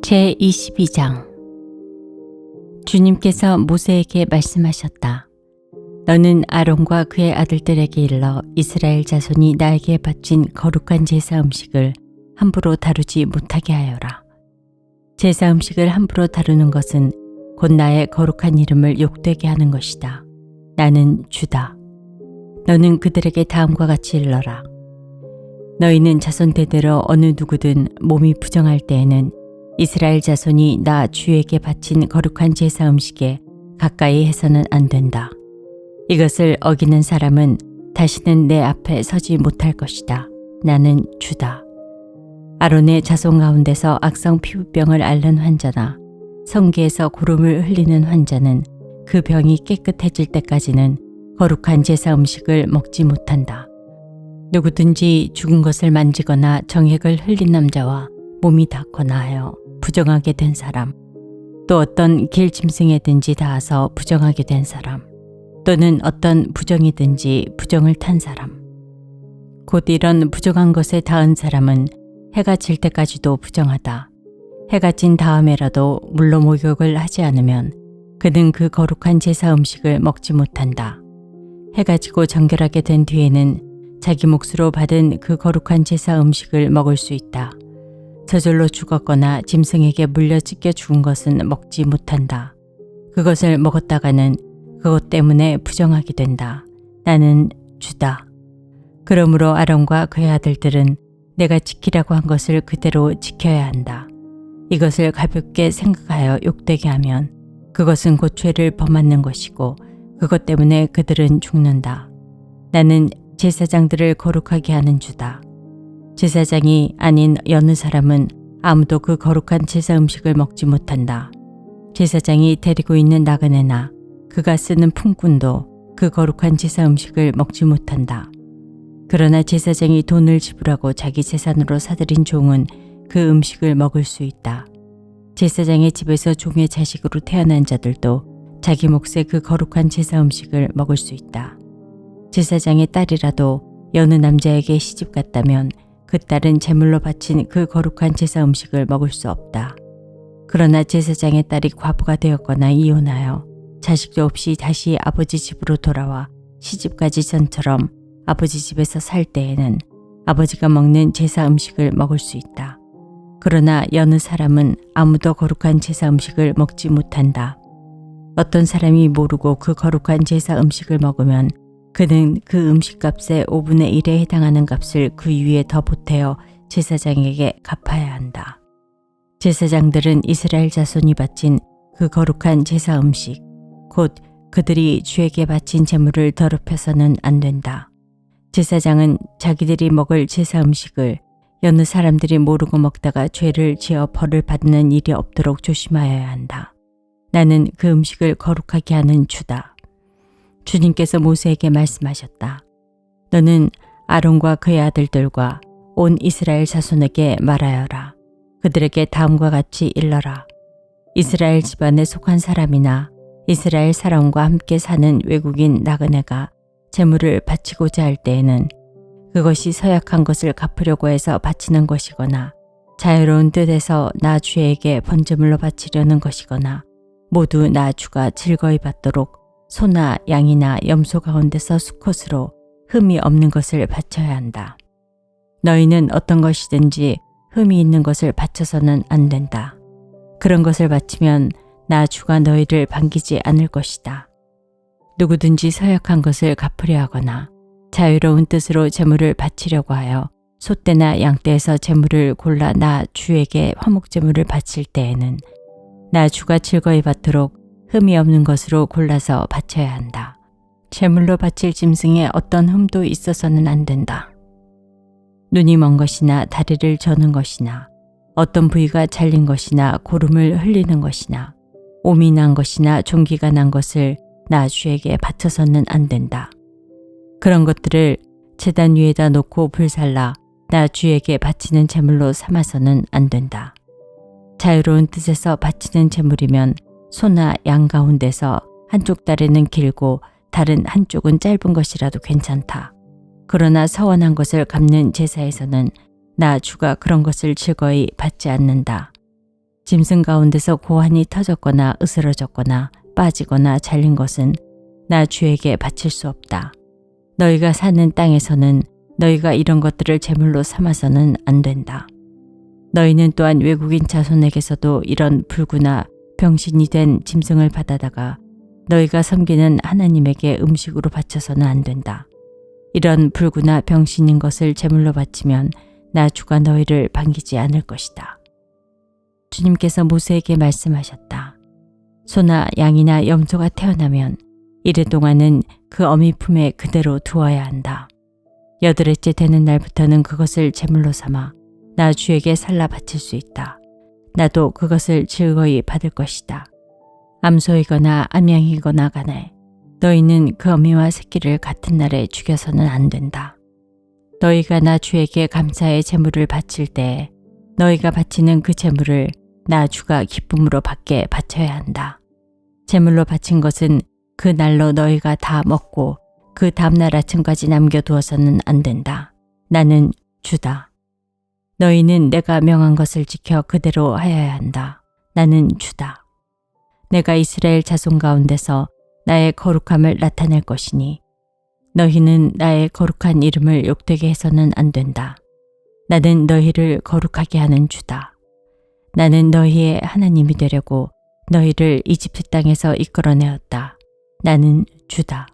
제22장. 주님께서 모세에게 말씀하셨다. 너는 아론과 그의 아들들에게 일러 이스라엘 자손이 나에게 바친 거룩한 제사 음식을 함부로 다루지 못하게 하여라. 제사 음식을 함부로 다루는 것은 곧 나의 거룩한 이름을 욕되게 하는 것이다. 나는 주다. 너는 그들에게 다음과 같이 일러라. 너희는 자손 대대로 어느 누구든 몸이 부정할 때에는 이스라엘 자손이 나 주에게 바친 거룩한 제사 음식에 가까이 해서는 안 된다. 이것을 어기는 사람은 다시는 내 앞에 서지 못할 것이다. 나는 주다. 아론의 자손 가운데서 악성 피부병을 앓는 환자나 성기에서 고름을 흘리는 환자는 그 병이 깨끗해질 때까지는 거룩한 제사 음식을 먹지 못한다. 누구든지 죽은 것을 만지거나 정액을 흘린 남자와 몸이 닿거나 하여 부정하게 된 사람, 또 어떤 길 짐승에든지 닿아서 부정하게 된 사람, 또는 어떤 부정이든지 부정을 탄 사람, 곧 이런 부정한 것에 닿은 사람은 해가 질 때까지도 부정하다. 해가 진 다음에라도 물로 목욕을 하지 않으면 그는 그 거룩한 제사 음식을 먹지 못한다. 해가 지고 정결하게 된 뒤에는 자기 몫으로 받은 그 거룩한 제사 음식을 먹을 수 있다. 저절로 죽었거나 짐승에게 물려 찢겨 죽은 것은 먹지 못한다. 그것을 먹었다가는 그것 때문에 부정하게 된다. 나는 주다. 그러므로 아론과 그의 아들들은 내가 지키라고 한 것을 그대로 지켜야 한다. 이것을 가볍게 생각하여 욕되게 하면 그것은 곧 죄를 범하는 것이고 그것 때문에 그들은 죽는다. 나는 제사장들을 거룩하게 하는 주다. 제사장이 아닌 여느 사람은 아무도 그 거룩한 제사 음식을 먹지 못한다. 제사장이 데리고 있는 나그네나 그가 쓰는 품꾼도 그 거룩한 제사 음식을 먹지 못한다. 그러나 제사장이 돈을 지불하고 자기 재산으로 사들인 종은 그 음식을 먹을 수 있다. 제사장의 집에서 종의 자식으로 태어난 자들도 자기 몫의 그 거룩한 제사 음식을 먹을 수 있다. 제사장의 딸이라도 여느 남자에게 시집 갔다면 그 딸은 제물로 바친 그 거룩한 제사 음식을 먹을 수 없다. 그러나 제사장의 딸이 과부가 되었거나 이혼하여 자식도 없이 다시 아버지 집으로 돌아와 시집가기 전처럼 아버지 집에서 살 때에는 아버지가 먹는 제사 음식을 먹을 수 있다. 그러나 여느 사람은 아무도 거룩한 제사 음식을 먹지 못한다. 어떤 사람이 모르고 그 거룩한 제사 음식을 먹으면 그는 그 음식값의 5분의 1에 해당하는 값을 그 위에 더 보태어 제사장에게 갚아야 한다. 제사장들은 이스라엘 자손이 바친 그 거룩한 제사 음식, 곧 그들이 주에게 바친 제물을 더럽혀서는 안 된다. 제사장은 자기들이 먹을 제사 음식을 여느 사람들이 모르고 먹다가 죄를 지어 벌을 받는 일이 없도록 조심하여야 한다. 나는 그 음식을 거룩하게 하는 주다. 주님께서 모세에게 말씀하셨다. 너는 아론과 그의 아들들과 온 이스라엘 자손에게 말하여라. 그들에게 다음과 같이 일러라. 이스라엘 집안에 속한 사람이나 이스라엘 사람과 함께 사는 외국인 나그네가 제물을 바치고자 할 때에는 그것이 서약한 것을 갚으려고 해서 바치는 것이거나 자유로운 뜻에서 나 주에게 번제물로 바치려는 것이거나 모두 나 주가 즐거이 받도록 소나 양이나 염소 가운데서 수컷으로 흠이 없는 것을 바쳐야 한다. 너희는 어떤 것이든지 흠이 있는 것을 바쳐서는 안 된다. 그런 것을 바치면 나 주가 너희를 반기지 않을 것이다. 누구든지 서약한 것을 갚으려 하거나 자유로운 뜻으로 제물을 바치려고 하여 소떼나 양떼에서 제물을 골라 나 주에게 화목제물을 바칠 때에는 나 주가 즐거이 받도록 흠이 없는 것으로 골라서 바쳐야 한다. 제물로 바칠 짐승에 어떤 흠도 있어서는 안 된다. 눈이 먼 것이나 다리를 저는 것이나 어떤 부위가 잘린 것이나 고름을 흘리는 것이나 옴이 난 것이나 종기가 난 것을 나 주에게 바쳐서는 안 된다. 그런 것들을 제단 위에다 놓고 불살라 나 주에게 바치는 제물로 삼아서는 안 된다. 자유로운 뜻에서 바치는 제물이면 소나 양 가운데서 한쪽 다리는 길고 다른 한쪽은 짧은 것이라도 괜찮다. 그러나 서원한 것을 갚는 제사에서는 나 주가 그런 것을 즐거이 받지 않는다. 짐승 가운데서 고환이 터졌거나 으스러졌거나 빠지거나 잘린 것은 나 주에게 바칠 수 없다. 너희가 사는 땅에서는 너희가 이런 것들을 제물로 삼아서는 안 된다. 너희는 또한 외국인 자손에게서도 이런 불구나 병신이 된 짐승을 받아다가 너희가 섬기는 하나님에게 음식으로 바쳐서는 안 된다. 이런 불구나 병신인 것을 제물로 바치면 나 주가 너희를 반기지 않을 것이다. 주님께서 모세에게 말씀하셨다. 소나 양이나 염소가 태어나면 이래 동안은 그 어미 품에 그대로 두어야 한다. 8회째 되는 날부터는 그것을 제물로 삼아 나 주에게 살라 바칠 수 있다. 나도 그것을 즐거이 받을 것이다. 암소이거나 암양이거나 간에 너희는 그 어미와 새끼를 같은 날에 죽여서는 안 된다. 너희가 나 주에게 감사의 제물을 바칠 때 너희가 바치는 그 제물을 나 주가 기쁨으로 받게 바쳐야 한다. 제물로 바친 것은 그 날로 너희가 다 먹고 그 다음날 아침까지 남겨두어서는 안 된다. 나는 주다. 너희는 내가 명한 것을 지켜 그대로 하여야 한다. 나는 주다. 내가 이스라엘 자손 가운데서 나의 거룩함을 나타낼 것이니 너희는 나의 거룩한 이름을 욕되게 해서는 안 된다. 나는 너희를 거룩하게 하는 주다. 나는 너희의 하나님이 되려고 너희를 이집트 땅에서 이끌어내었다. 나는 주다.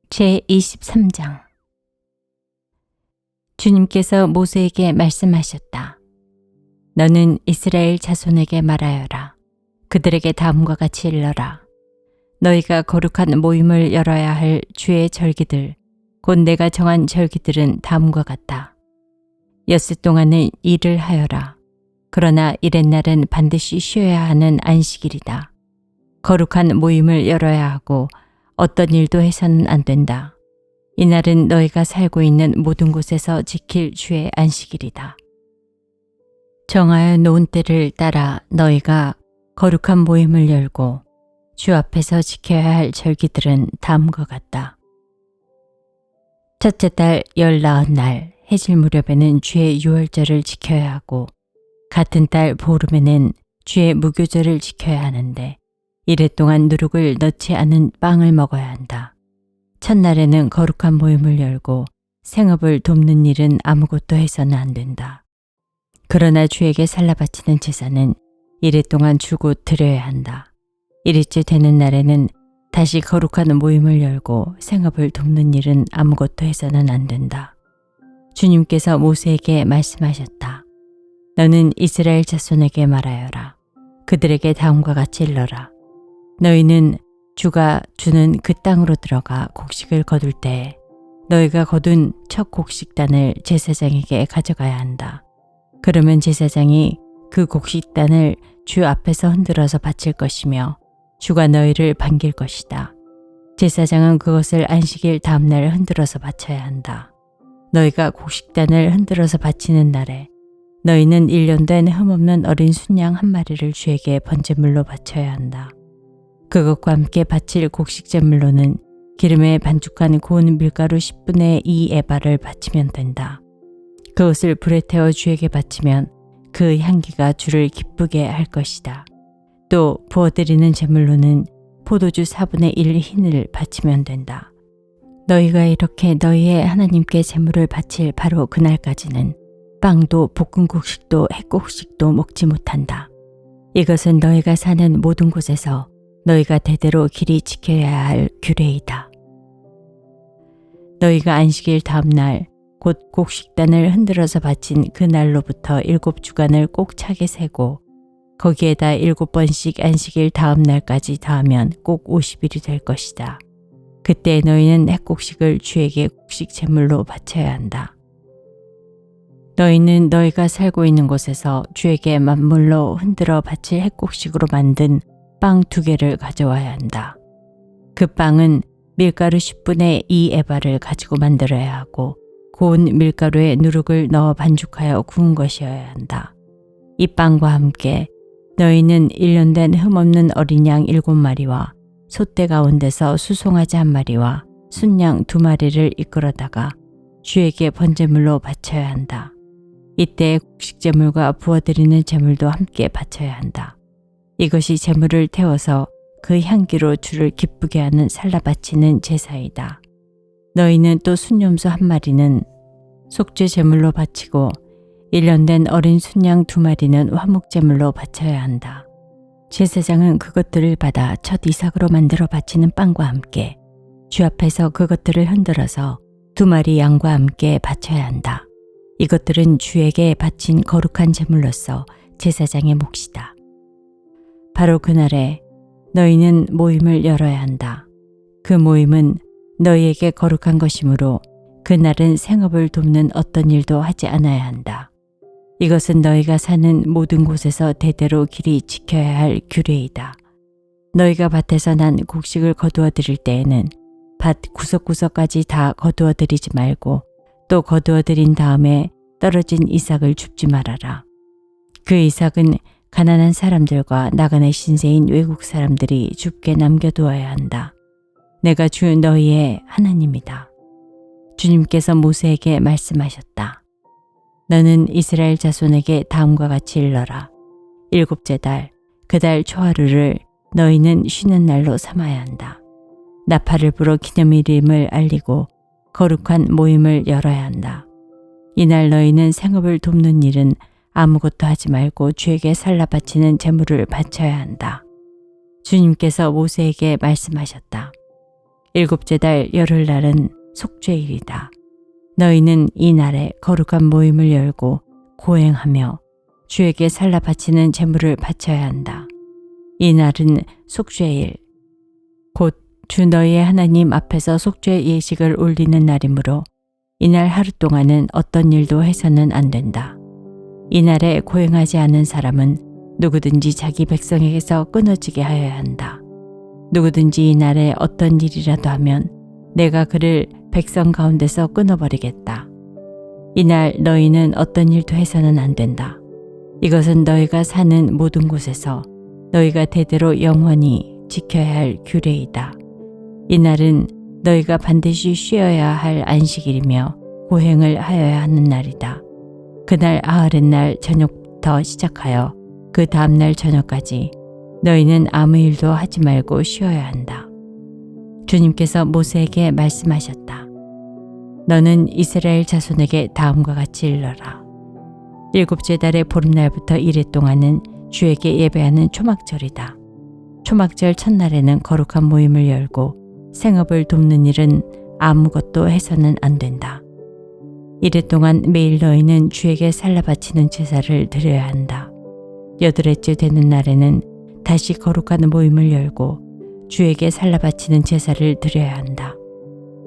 제23장 주님께서 모세에게 말씀하셨다. 너는 이스라엘 자손에게 말하여라. 그들에게 다음과 같이 일러라. 너희가 거룩한 모임을 열어야 할 주의 절기들, 곧 내가 정한 절기들은 다음과 같다. 엿새 동안은 일을 하여라. 그러나 이렛날은 반드시 쉬어야 하는 안식일이다. 거룩한 모임을 열어야 하고 어떤 일도 해서는 안 된다. 이날은 너희가 살고 있는 모든 곳에서 지킬 주의 안식일이다. 정하여 놓은 때를 따라 너희가 거룩한 모임을 열고 주 앞에서 지켜야 할 절기들은 다음과 같다. 첫째 달 19날 해질 무렵에는 주의 유월절을 지켜야 하고 같은 달 보름에는 주의 무교절을 지켜야 하는데 이래 동안 누룩을 넣지 않은 빵을 먹어야 한다. 첫날에는 거룩한 모임을 열고 생업을 돕는 일은 아무것도 해서는 안 된다. 그러나 주에게 살라 바치는 제사는 이래 동안 주고 드려야 한다. 일일째 되는 날에는 다시 거룩한 모임을 열고 생업을 돕는 일은 아무것도 해서는 안 된다. 주님께서 모세에게 말씀하셨다. 너는 이스라엘 자손에게 말하여라. 그들에게 다음과 같이 일러라. 너희는 주가 주는 그 땅으로 들어가 곡식을 거둘 때 너희가 거둔 첫 곡식단을 제사장에게 가져가야 한다. 그러면 제사장이 그 곡식단을 주 앞에서 흔들어서 바칠 것이며 주가 너희를 반길 것이다. 제사장은 그것을 안식일 다음날 흔들어서 바쳐야 한다. 너희가 곡식단을 흔들어서 바치는 날에 너희는 1년 된 흠없는 어린 순양 한 마리를 주에게 번제물로 바쳐야 한다. 그것과 함께 바칠 곡식제물로는 기름에 반죽한 고운 밀가루 10분의 2 에바를 바치면 된다. 그것을 불에 태워 주에게 바치면 그 향기가 주를 기쁘게 할 것이다. 또 부어드리는 제물로는 포도주 4분의 1 흰을 바치면 된다. 너희가 이렇게 너희의 하나님께 제물을 바칠 바로 그날까지는 빵도 볶은 곡식도 핵곡식도 먹지 못한다. 이것은 너희가 사는 모든 곳에서 너희가 대대로 길이 지켜야 할 규례이다. 너희가 안식일 다음 날 곧 곡식단을 흔들어서 바친 그 날로부터 7주간을 꼭 차게 세고 거기에다 7번씩 안식일 다음 날까지 더하면 꼭 50일이 될 것이다. 그때 너희는 핵곡식을 주에게 곡식 제물로 바쳐야 한다. 너희는 너희가 살고 있는 곳에서 주에게 만물로 흔들어 바칠 핵곡식으로 만든 빵 2개를 가져와야 한다. 그 빵은 밀가루 10분의 2 에바를 가지고 만들어야 하고 고운 밀가루에 누룩을 넣어 반죽하여 구운 것이어야 한다. 이 빵과 함께 너희는 1년 된 흠없는 어린 양 7마리와 소떼 가운데서 수송아지 1마리와 순양 2마리를 이끌어다가 주에게 번제물로 바쳐야 한다. 이때 곡식 제물과 부어드리는 제물도 함께 바쳐야 한다. 이것이 제물을 태워서 그 향기로 주를 기쁘게 하는 살라 바치는 제사이다. 너희는 또 순염소 한 마리는 속죄 제물로 바치고 1년 된 어린 순양 2마리는 화목 제물로 바쳐야 한다. 제사장은 그것들을 받아 첫 이삭으로 만들어 바치는 빵과 함께 주 앞에서 그것들을 흔들어서 2마리 양과 함께 바쳐야 한다. 이것들은 주에게 바친 거룩한 제물로서 제사장의 몫이다. 바로 그날에 너희는 모임을 열어야 한다. 그 모임은 너희에게 거룩한 것이므로 그날은 생업을 돕는 어떤 일도 하지 않아야 한다. 이것은 너희가 사는 모든 곳에서 대대로 길이 지켜야 할 규례이다. 너희가 밭에서 난 곡식을 거두어 드릴 때에는 밭 구석구석까지 다 거두어 드리지 말고 또 거두어 드린 다음에 떨어진 이삭을 줍지 말아라. 그 이삭은 가난한 사람들과 나그네 신세인 외국 사람들이 줍게 남겨두어야 한다. 내가 주 너희의 하나님이다. 주님께서 모세에게 말씀하셨다. 너는 이스라엘 자손에게 다음과 같이 일러라. 7째 달, 그 달 초하루를 너희는 쉬는 날로 삼아야 한다. 나팔을 불어 기념일임을 알리고 거룩한 모임을 열어야 한다. 이날 너희는 생업을 돕는 일은 아무것도 하지 말고 주에게 살라 바치는 제물을 바쳐야 한다. 주님께서 모세에게 말씀하셨다. 7째 달 열흘날은 속죄일이다. 너희는 이 날에 거룩한 모임을 열고 고행하며 주에게 살라 바치는 제물을 바쳐야 한다. 이 날은 속죄일, 곧 주 너희의 하나님 앞에서 속죄 예식을 올리는 날이므로 이날 하루 동안은 어떤 일도 해서는 안 된다. 이날에 고행하지 않은 사람은 누구든지 자기 백성에게서 끊어지게 하여야 한다. 누구든지 이날에 어떤 일이라도 하면 내가 그를 백성 가운데서 끊어버리겠다. 이날 너희는 어떤 일도 해서는 안 된다. 이것은 너희가 사는 모든 곳에서 너희가 대대로 영원히 지켜야 할 규례이다. 이날은 너희가 반드시 쉬어야 할 안식일이며 고행을 하여야 하는 날이다. 그날 아흐렛날 저녁부터 시작하여 그 다음날 저녁까지 너희는 아무 일도 하지 말고 쉬어야 한다. 주님께서 모세에게 말씀하셨다. 너는 이스라엘 자손에게 다음과 같이 일러라. 7째 달의 보름날부터 이래 동안은 주에게 예배하는 초막절이다. 초막절 첫날에는 거룩한 모임을 열고 생업을 돕는 일은 아무것도 해서는 안 된다. 이래 동안 매일 너희는 주에게 살라 바치는 제사를 드려야 한다. 8회째 되는 날에는 다시 거룩한 모임을 열고 주에게 살라 바치는 제사를 드려야 한다.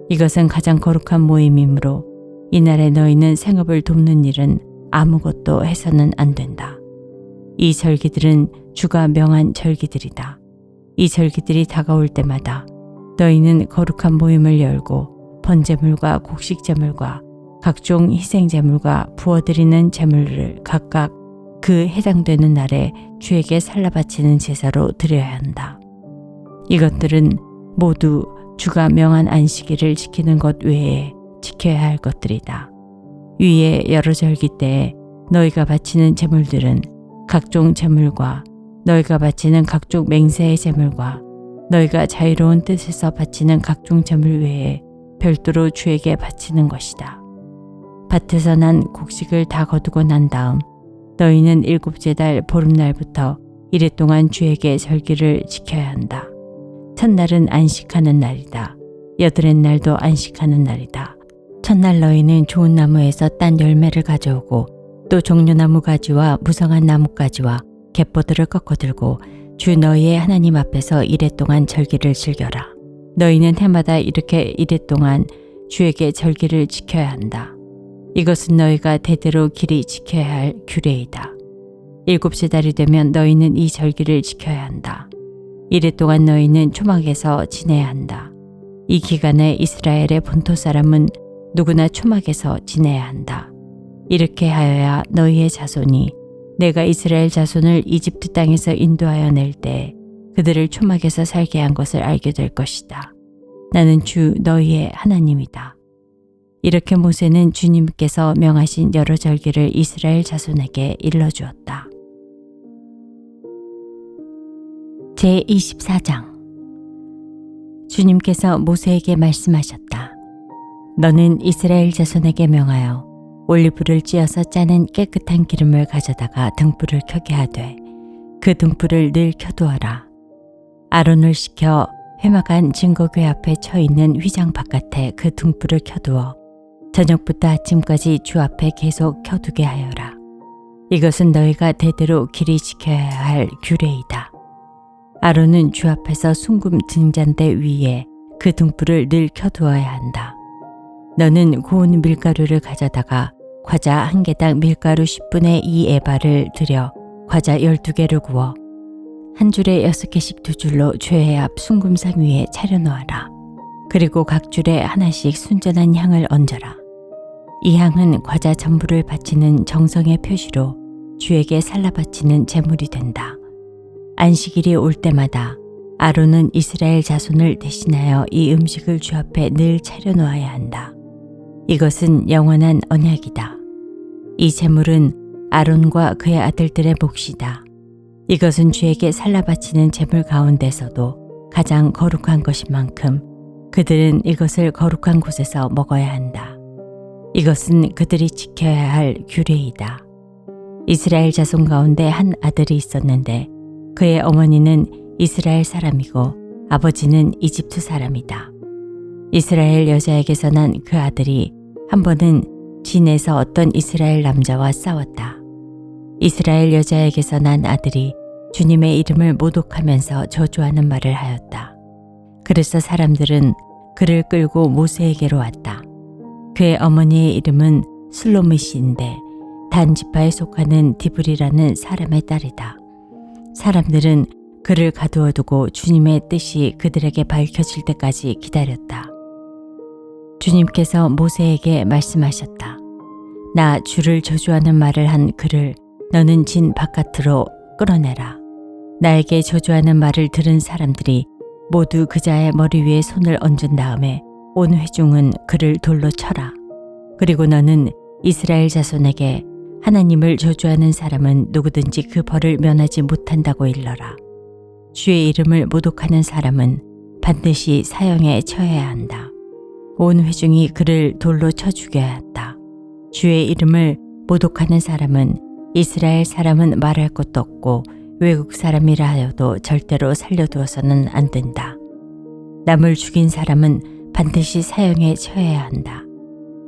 이것은 가장 거룩한 모임이므로 이날에 너희는 생업을 돕는 일은 아무것도 해서는 안 된다. 이 절기들은 주가 명한 절기들이다. 이 절기들이 다가올 때마다 너희는 거룩한 모임을 열고 번제물과 곡식제물과 각종 희생제물과 부어드리는 제물을 각각 그 해당되는 날에 주에게 살라 바치는 제사로 드려야 한다. 이것들은 모두 주가 명한 안식일을 지키는 것 외에 지켜야 할 것들이다. 위에 여러 절기 때에 너희가 바치는 제물들은 각종 제물과 너희가 바치는 각종 맹세의 제물과 너희가 자유로운 뜻에서 바치는 각종 제물 외에 별도로 주에게 바치는 것이다. 밭에서 난 곡식을 다 거두고 난 다음 너희는 7째 달 보름날부터 이래 동안 주에게 절기를 지켜야 한다. 첫날은 안식하는 날이다. 8의 날도 안식하는 날이다. 첫날 너희는 좋은 나무에서 딴 열매를 가져오고 또 종려나무 가지와 무성한 나뭇가지와 갯보들을 꺾어 들고 주 너희의 하나님 앞에서 이래 동안 절기를 즐겨라. 너희는 해마다 이렇게 이래 동안 주에게 절기를 지켜야 한다. 이것은 너희가 대대로 길이 지켜야 할 규례이다. 7째 달이 되면 너희는 이 절기를 지켜야 한다. 이래 동안 너희는 초막에서 지내야 한다. 이 기간에 이스라엘의 본토 사람은 누구나 초막에서 지내야 한다. 이렇게 하여야 너희의 자손이 내가 이스라엘 자손을 이집트 땅에서 인도하여 낼 때 그들을 초막에서 살게 한 것을 알게 될 것이다. 나는 주 너희의 하나님이다. 이렇게 모세는 주님께서 명하신 여러 절기를 이스라엘 자손에게 일러주었다. 제24장 주님께서 모세에게 말씀하셨다. 너는 이스라엘 자손에게 명하여 올리브를 찧어서 짜는 깨끗한 기름을 가져다가 등불을 켜게 하되 그 등불을 늘 켜두어라. 아론을 시켜 회막안 증거궤 앞에 쳐 있는 휘장 바깥에 그 등불을 켜두어 저녁부터 아침까지 주 앞에 계속 켜두게 하여라. 이것은 너희가 대대로 길이 지켜야 할 규례이다. 아론은 주 앞에서 순금 증잔대 위에 그 등불을 늘 켜두어야 한다. 너는 고운 밀가루를 가져다가 과자 한 개당 밀가루 10분의 2 에바를 들여 과자 12개를 구워 한 줄에 6개씩 2줄로 죄의 앞 순금상 위에 차려놓아라. 그리고 각 줄에 하나씩 순전한 향을 얹어라. 이 향은 과자 전부를 바치는 정성의 표시로 주에게 살라 바치는 제물이 된다. 안식일이 올 때마다 아론은 이스라엘 자손을 대신하여 이 음식을 주 앞에 늘 차려놓아야 한다. 이것은 영원한 언약이다. 이 제물은 아론과 그의 아들들의 몫이다. 이것은 주에게 살라 바치는 제물 가운데서도 가장 거룩한 것인 만큼 그들은 이것을 거룩한 곳에서 먹어야 한다. 이것은 그들이 지켜야 할 규례이다. 이스라엘 자손 가운데 한 아들이 있었는데 그의 어머니는 이스라엘 사람이고 아버지는 이집트 사람이다. 이스라엘 여자에게서 난 그 아들이 한 번은 진에서 어떤 이스라엘 남자와 싸웠다. 이스라엘 여자에게서 난 아들이 주님의 이름을 모독하면서 저주하는 말을 하였다. 그래서 사람들은 그를 끌고 모세에게로 왔다. 그의 어머니의 이름은 슬로미시인데 단 지파에 속하는 디브리라는 사람의 딸이다. 사람들은 그를 가두어 두고 주님의 뜻이 그들에게 밝혀질 때까지 기다렸다. 주님께서 모세에게 말씀하셨다. 나 주를 저주하는 말을 한 그를 너는 진 바깥으로 끌어내라. 나에게 저주하는 말을 들은 사람들이 모두 그자의 머리 위에 손을 얹은 다음에 온 회중은 그를 돌로 쳐라. 그리고 너는 이스라엘 자손에게 하나님을 저주하는 사람은 누구든지 그 벌을 면하지 못한다고 일러라. 주의 이름을 모독하는 사람은 반드시 사형에 처해야 한다. 온 회중이 그를 돌로 쳐 죽여야 한다. 주의 이름을 모독하는 사람은 이스라엘 사람은 말할 것도 없고 외국 사람이라 하여도 절대로 살려두어서는 안 된다. 남을 죽인 사람은 반드시 사형에 처해야 한다.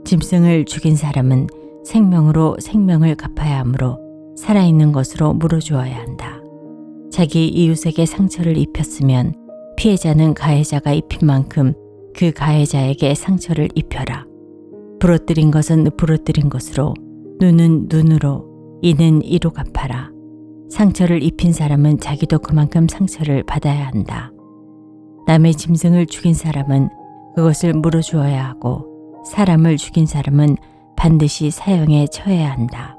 짐승을 죽인 사람은 생명으로 생명을 갚아야 하므로 살아있는 것으로 물어주어야 한다. 자기 이웃에게 상처를 입혔으면 피해자는 가해자가 입힌 만큼 그 가해자에게 상처를 입혀라. 부러뜨린 것은 부러뜨린 것으로, 눈은 눈으로, 이는 이로 갚아라. 상처를 입힌 사람은 자기도 그만큼 상처를 받아야 한다. 남의 짐승을 죽인 사람은 그것을 물어주어야 하고 사람을 죽인 사람은 반드시 사형에 처해야 한다.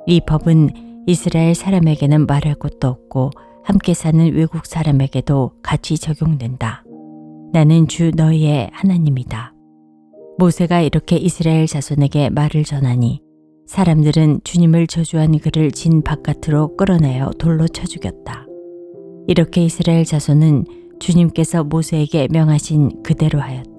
이 법은 이스라엘 사람에게는 말할 것도 없고 함께 사는 외국 사람에게도 같이 적용된다. 나는 주 너희의 하나님이다. 모세가 이렇게 이스라엘 자손에게 말을 전하니 사람들은 주님을 저주한 그를 진 바깥으로 끌어내어 돌로 쳐 죽였다. 이렇게 이스라엘 자손은 주님께서 모세에게 명하신 그대로 하였다.